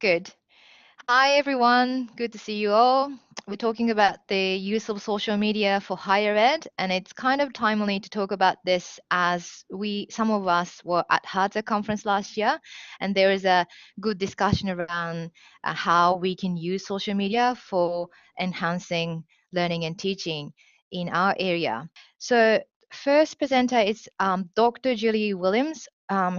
Good. Hi, everyone. Good to see you all. We're talking about the use of social media for higher ed, and it's kind of timely to talk about this as some of us were at H.Ed conference last year, and there is a good discussion around how we can use social media for enhancing learning and teaching in our area. So, first presenter is Dr. Julie Willems.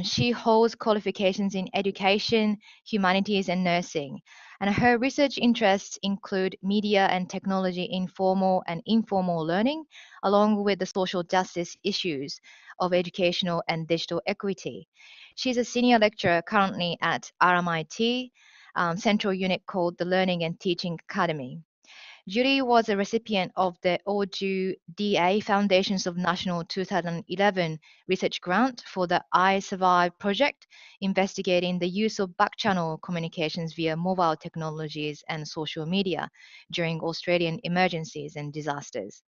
She holds qualifications in education, humanities, and nursing. And her research interests include media and technology in formal and informal learning, along with the social justice issues of educational and digital equity. She's a senior lecturer currently at RMIT, central unit called the Learning and Teaching Academy. Julie was a recipient of the Audu DA Foundations of National 2011 research grant for the I Survive project, investigating the use of back-channel communications via mobile technologies and social media during Australian emergencies and disasters.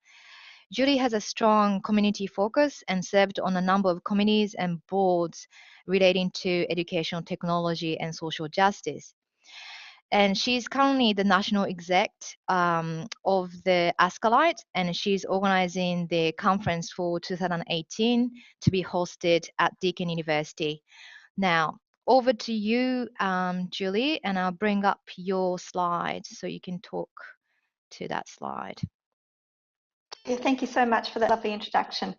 Julie has a strong community focus and served on a number of committees and boards relating to educational technology and social justice. And she's currently the national exec of the ASCALite, and she's organizing the conference for 2018 to be hosted at Deakin University. Now, over to you, Julie, and I'll bring up your slide so you can talk to that slide. Yeah, thank you so much for that lovely introduction.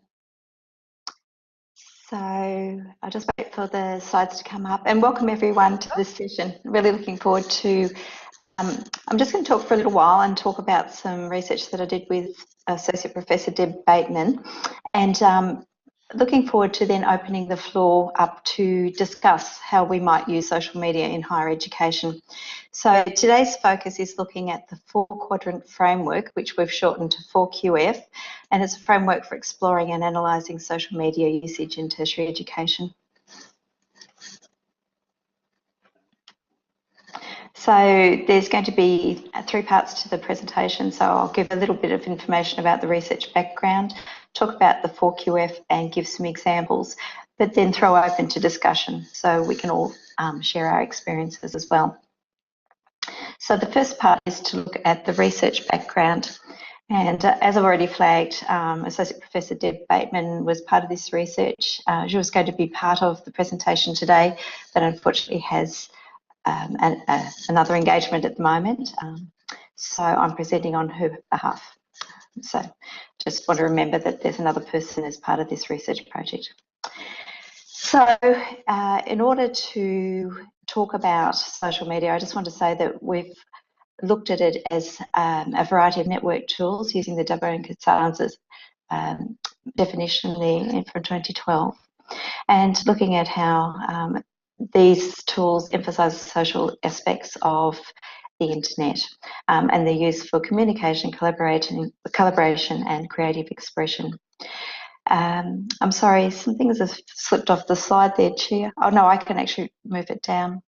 So I'll just wait for the slides to come up, and welcome everyone to this session. Really looking forward to, I'm just going to talk for a little while and talk about some research that I did with Associate Professor Deb Bateman, and looking forward to then opening the floor up to discuss how we might use social media in higher education. So today's focus is looking at the Four Quadrant Framework, which we've shortened to 4QF, and it's a framework for exploring and analysing social media usage in tertiary education. So there's going to be 3 parts to the presentation, so I'll give a little bit of information about the research background, talk about the 4QF and give some examples, but then throw open to discussion so we can all share our experiences as well. So the first part is to look at the research background, and as I've already flagged, Associate Professor Deb Bateman was part of this research. She was going to be part of the presentation today, but unfortunately has another engagement at the moment, so I'm presenting on her behalf. So just want to remember that there's another person as part of this research project. So in order to talk about social media, I just want to say that we've looked at it as a variety of network tools using the Dubbo and Cassandra's definition from 2012, and looking at how these tools emphasise social aspects of the internet and their use for communication, collaboration and creative expression. I'm sorry, some things have slipped off the slide there, Chia. Oh no, I can actually move it down.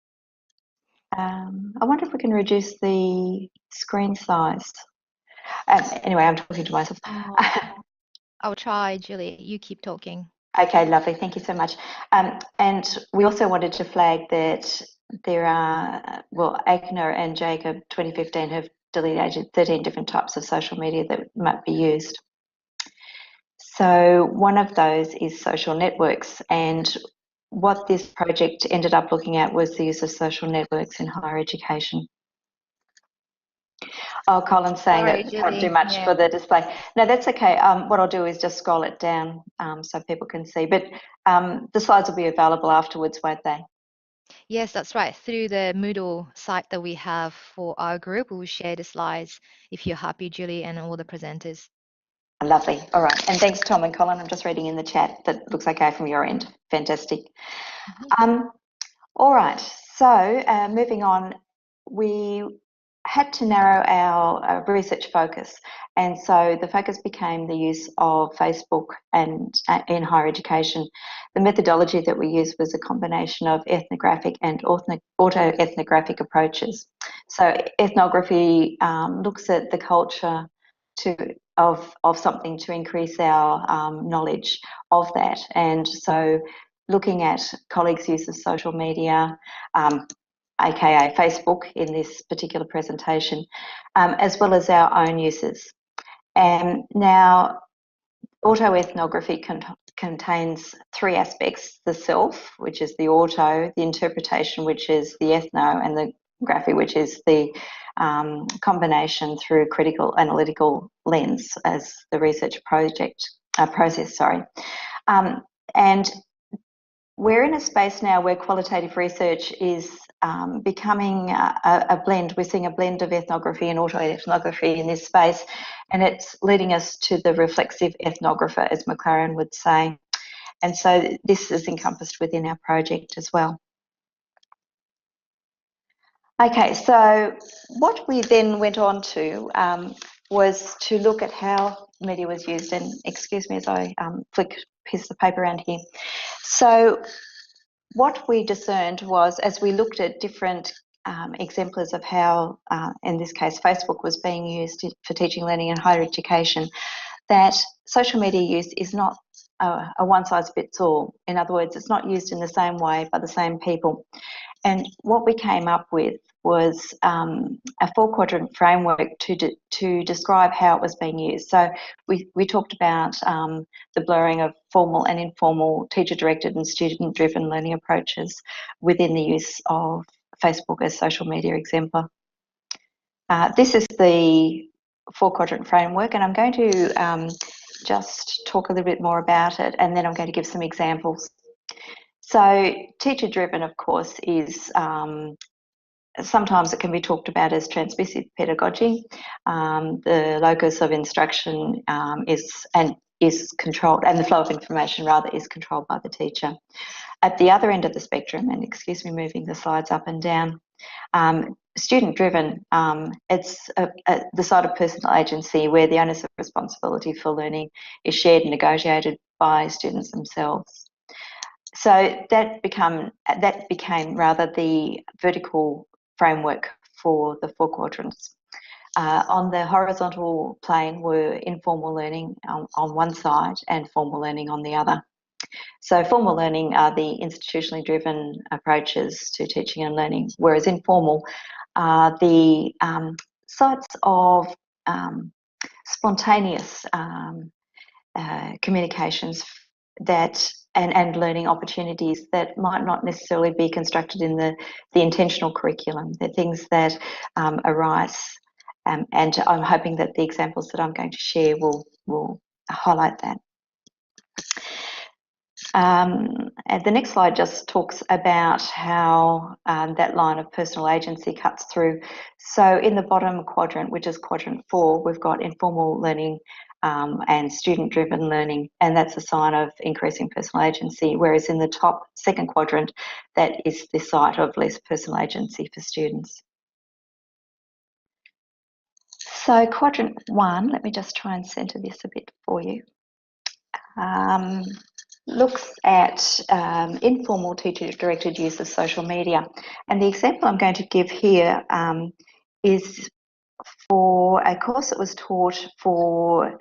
I wonder if we can reduce the screen size. Anyway, I'm talking to myself. I'll try, Julie. You keep talking. Okay, lovely. Thank you so much. And we also wanted to flag that there are, well, Aikner and Jacob 2015 have delineated 13 different types of social media that might be used. So one of those is social networks, and what this project ended up looking at was the use of social networks in higher education. Oh, Colin's saying Sorry, that Julie. Can't do much for the display. No, that's okay. What I'll do is just scroll it down so people can see. But the slides will be available afterwards, won't they? Yes, that's right. Through the Moodle site that we have for our group, we will share the slides if you're happy, Julie, and all the presenters. Lovely. All right. And thanks, Tom and Colin. I'm just reading in the chat. That looks okay from your end. Fantastic. All right. So moving on, we had to narrow our research focus, and so the focus became the use of Facebook and in higher education. The methodology that we used was a combination of ethnographic and autoethnographic approaches. So ethnography looks at the culture of something to increase our knowledge of that, and so looking at colleagues' use of social media, aka Facebook in this particular presentation, as well as our own uses. And now, autoethnography contains three aspects: the self, which is the auto, the interpretation, which is the ethno, and the graphy, which is the combination through critical analytical lens as the research process. And we're in a space now where qualitative research is becoming a blend. We're seeing a blend of ethnography and autoethnography in this space, and it's leading us to the reflexive ethnographer, as McLaren would say. And so this is encompassed within our project as well. Okay, so what we then went on to was to look at how media was used, and excuse me as I flick a piece of paper around here. So what we discerned was, as we looked at different exemplars of how, in this case, Facebook was being used for teaching, learning and higher education, that social media use is not a one-size-fits-all. In other words, it's not used in the same way by the same people. And what we came up with was a four-quadrant framework to describe how it was being used. So we talked about the blurring of formal and informal, teacher-directed and student-driven learning approaches within the use of Facebook as social media exemplar. This is the four-quadrant framework, and I'm going to just talk a little bit more about it, and then I'm going to give some examples. So teacher-driven, of course, is sometimes it can be talked about as transmissive pedagogy. The locus of instruction is controlled, and the flow of information rather is controlled by the teacher. At the other end of the spectrum, and excuse me moving the slides up and down, student-driven, it's the side of personal agency where the onus of responsibility for learning is shared and negotiated by students themselves. So that became rather the vertical framework for the four quadrants. On the horizontal plane were informal learning on one side and formal learning on the other. So formal learning are the institutionally driven approaches to teaching and learning, whereas informal are the sites of spontaneous communications that and learning opportunities that might not necessarily be constructed in the intentional curriculum. They're things that arise, and I'm hoping that the examples that I'm going to share will highlight that. And the next slide just talks about how that line of personal agency cuts through. So in the bottom quadrant, which is quadrant 4, we've got informal learning and student-driven learning, and that's a sign of increasing personal agency, whereas in the top second quadrant, that is the site of less personal agency for students. So quadrant 1, let me just try and centre this a bit for you. Looks at informal teacher-directed use of social media. And the example I'm going to give here is for a course that was taught for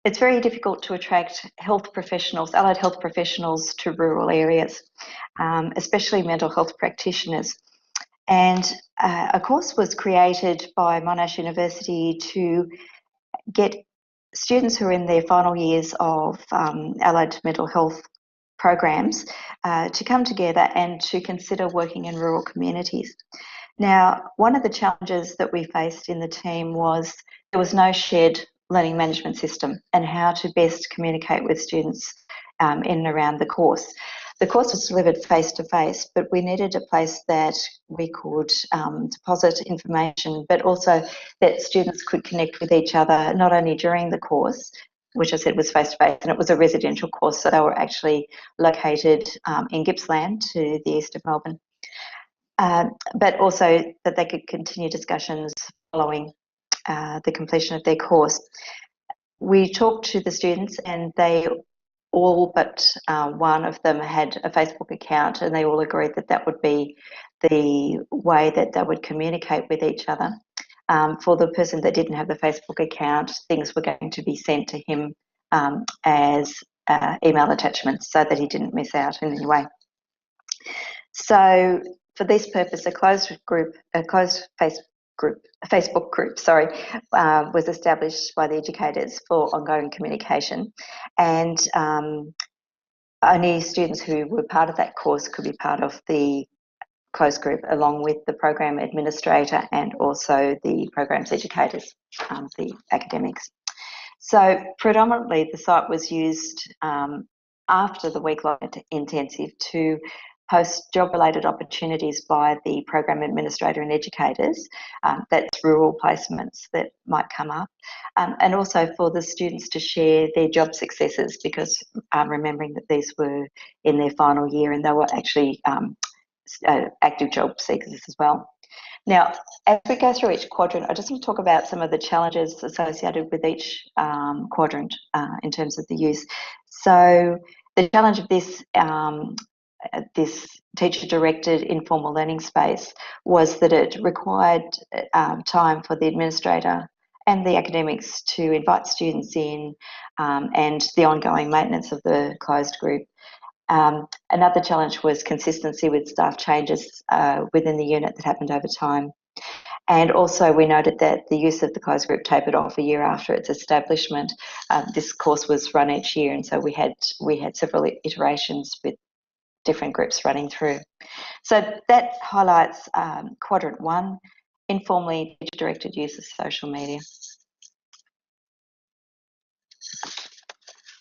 it's very difficult to attract health professionals, allied health professionals to rural areas, especially mental health practitioners. And a course was created by Monash University to get students who are in their final years of allied mental health programs to come together and to consider working in rural communities. Now, one of the challenges that we faced in the team was there was no shared learning management system and how to best communicate with students in and around the course. The course was delivered face-to-face, but we needed a place that we could deposit information, but also that students could connect with each other, not only during the course, which I said was face-to-face, and it was a residential course, so they were actually located in Gippsland to the east of Melbourne, but also that they could continue discussions following the completion of their course. We talked to the students, and they all but one of them had a Facebook account, and they all agreed that that would be the way that they would communicate with each other. For the person that didn't have the Facebook account, things were going to be sent to him as email attachments so that he didn't miss out in any way. So for this purpose, a Facebook group, was established by the educators for ongoing communication, and only students who were part of that course could be part of the closed group, along with the program administrator and also the program's educators, the academics. So predominantly the site was used after the week-long intensive to post job-related opportunities by the program administrator and educators. That's rural placements that might come up, and also for the students to share their job successes, because remembering that these were in their final year and they were actually active job seekers as well. Now, as we go through each quadrant, I just want to talk about some of the challenges associated with each quadrant in terms of the use. So the challenge of this teacher-directed informal learning space was that it required time for the administrator and the academics to invite students in, and the ongoing maintenance of the closed group. Another challenge was consistency with staff changes within the unit that happened over time. And also we noted that the use of the closed group tapered off a year after its establishment. This course was run each year, and so we had several iterations with different groups running through. So that highlights quadrant 1, informally teacher-directed use of social media.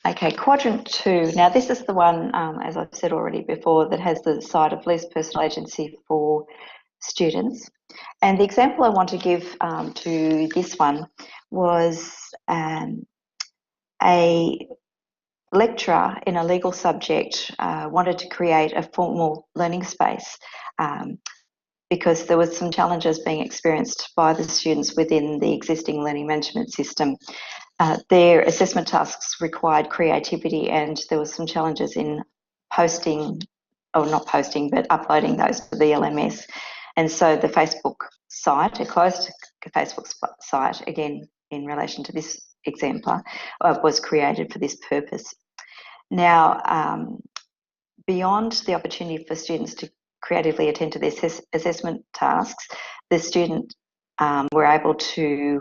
Okay, quadrant 2. Now this is the one, as I've said already before, that has the side of least personal agency for students. And the example I want to give to this one was a lecturer in a legal subject wanted to create a formal learning space because there was some challenges being experienced by the students within the existing learning management system. Their assessment tasks required creativity, and there were some challenges in posting, or not posting, but uploading those to the LMS. And so the Facebook site, a closed Facebook site, again in relation to this exemplar, was created for this purpose. Now, beyond the opportunity for students to creatively attend to their assessment tasks, the students were able to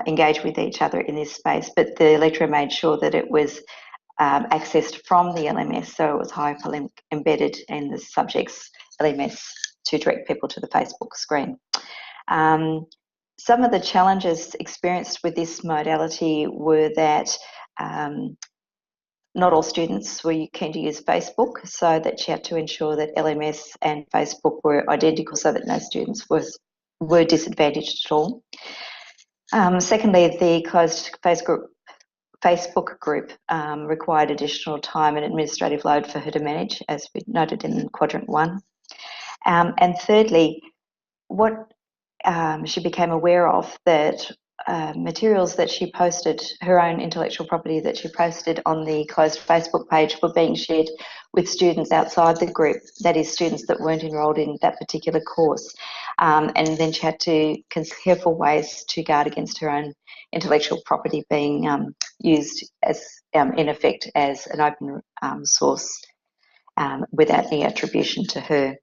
engage with each other in this space, but the lecturer made sure that it was accessed from the LMS, so it was hyperlink embedded in the subject's LMS to direct people to the Facebook screen. Some of the challenges experienced with this modality were that not all students were keen to use Facebook, so that she had to ensure that LMS and Facebook were identical so that no students were disadvantaged at all. Secondly, the closed Facebook group required additional time and administrative load for her to manage, as we noted in quadrant 1. And thirdly, what she became aware of, that materials that she posted, her own intellectual property that she posted on the closed Facebook page, were being shared with students outside the group, that is, students that weren't enrolled in that particular course. And then she had to consider careful ways to guard against her own intellectual property being used as, in effect, as an open source without any attribution to her.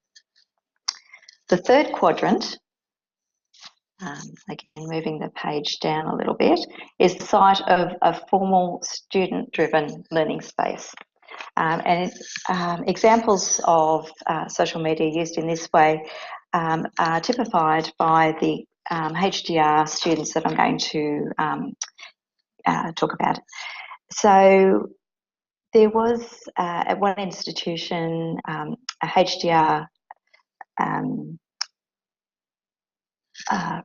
The third quadrant, again moving the page down a little bit, is the site of a formal student-driven learning space. And examples of social media used in this way are typified by the HDR students that I'm going to talk about. So there was at one institution a HDR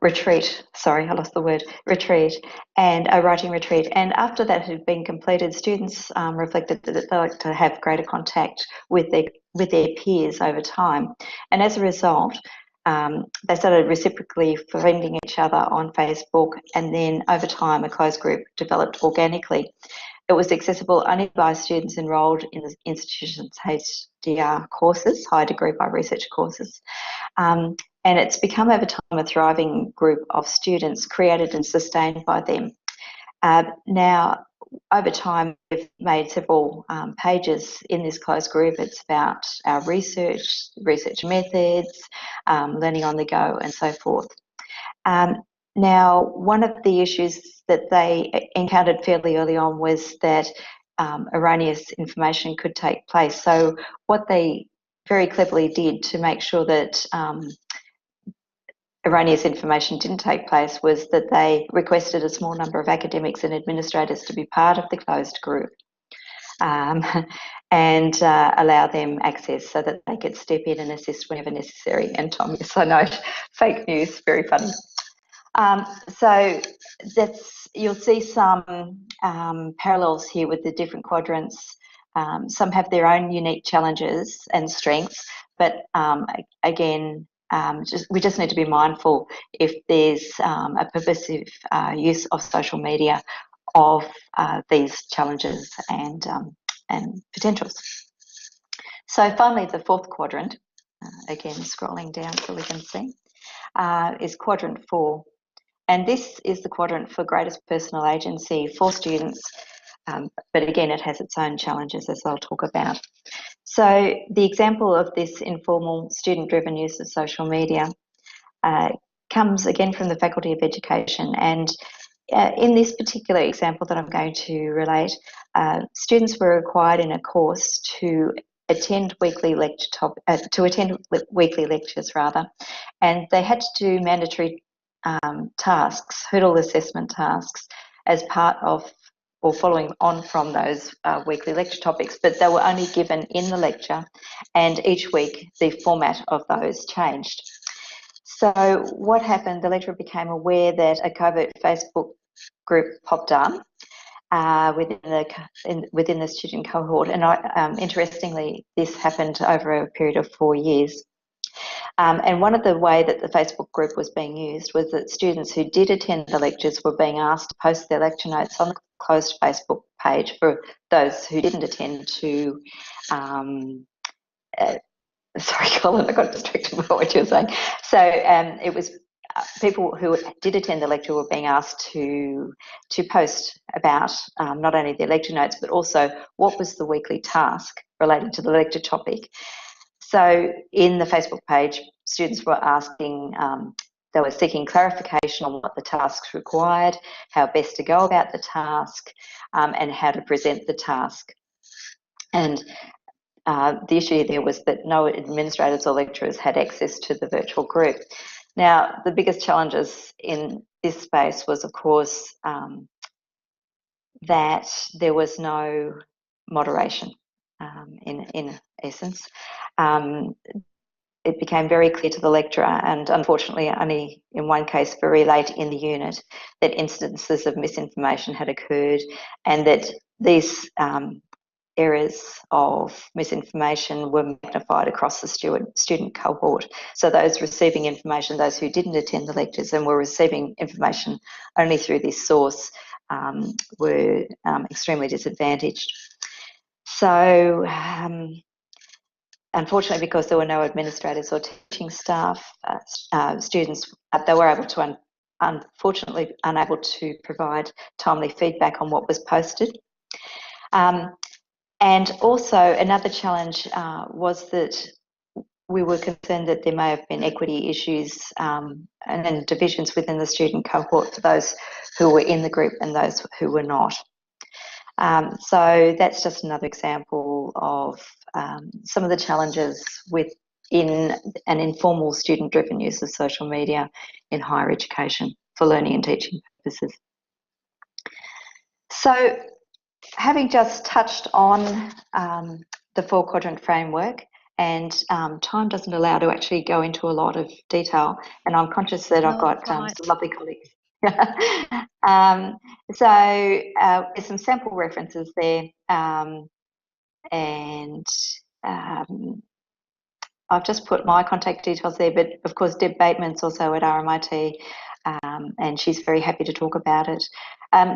retreat, sorry, I lost the word, retreat, and a writing retreat. And after that had been completed, students reflected that they like to have greater contact with their peers over time. And as a result, they started reciprocally friending each other on Facebook, and then over time a closed group developed organically. It was accessible only by students enrolled in the institution's HDR courses, high degree by research courses. And it's become over time a thriving group of students created and sustained by them. Now, over time, we've made several pages in this closed group. It's about our research methods, learning on the go, and so forth. Now, one of the issues that they encountered fairly early on was that erroneous information could take place. So what they very cleverly did to make sure that erroneous information didn't take place was that they requested a small number of academics and administrators to be part of the closed group and allow them access so that they could step in and assist whenever necessary. And Tom, yes, I know, fake news, very funny. So you'll see some parallels here with the different quadrants. Some have their own unique challenges and strengths, but again, we just need to be mindful if there's a pervasive use of social media of these challenges and potentials. So finally, the fourth quadrant, again scrolling down so we can see, is quadrant 4. And this is the quadrant for greatest personal agency for students, but again, it has its own challenges, as I'll talk about. So the example of this informal student-driven use of social media comes again from the Faculty of Education. And in this particular example that I'm going to relate, students were required in a course to attend weekly lectures, and they had to do mandatory tasks, hurdle assessment tasks, as part of or following on from those weekly lecture topics, but they were only given in the lecture, and each week the format of those changed. So what happened, the lecturer became aware that a covert Facebook group popped up within the student cohort, and interestingly, this happened over a period of 4 years. And one of the ways that the Facebook group was being used was that students who did attend the lectures were being asked to post their lecture notes on the closed Facebook page for those who didn't attend to, sorry, Colin, I got distracted by what you were saying. So it was people who did attend the lecture were being asked to post about not only their lecture notes, but also what was the weekly task relating to the lecture topic. So in the Facebook page, students were asking, they were seeking clarification on what the tasks required, how best to go about the task, and how to present the task. And the issue there was that no administrators or lecturers had access to the virtual group. Now, the biggest challenges in this space was, of course, that there was no moderation in essence. It became very clear to the lecturer, and unfortunately only in one case very late in the unit, that instances of misinformation had occurred, and that these areas of misinformation were magnified across the student cohort. So those receiving information, those who didn't attend the lectures and were receiving information only through this source, were extremely disadvantaged. So unfortunately, because there were no administrators or teaching staff, students, they were able to, unfortunately, unable to provide timely feedback on what was posted. And also another challenge was that we were concerned that there may have been equity issues and then divisions within the student cohort for those who were in the group and those who were not. So that's just another example of some of the challenges within an informal student-driven use of social media in higher education for learning and teaching purposes. So having just touched on the Four Quadrant Framework, and time doesn't allow to actually go into a lot of detail, and I'm conscious that I've got some lovely colleagues. So there's some sample references there, and I've just put my contact details there, but of course Deb Bateman's also at RMIT, and she's very happy to talk about it.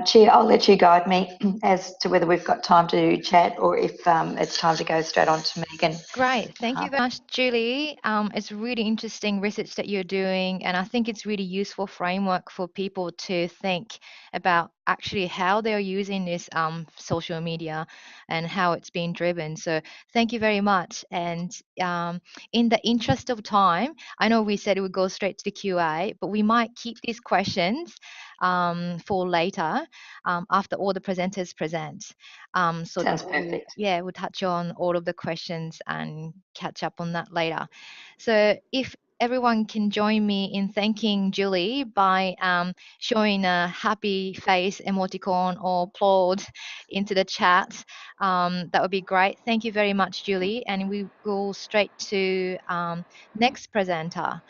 Chia, I'll let you guide me as to whether we've got time to chat or if it's time to go straight on to Megan. Great. Thank you very much, Julie. It's really interesting research that you're doing, and I think it's really useful framework for people to think about actually how they're using this social media and how it's being driven. So thank you very much. And in the interest of time, I know we said it would go straight to the QA, but we might keep these questions for later after all the presenters present. So Sounds that perfect. we'll touch on all of the questions and catch up on that later. So if everyone can join me in thanking Julie by showing a happy face emoticon or applaud into the chat, that would be great. Thank you very much, Julie. And we go straight to next presenter.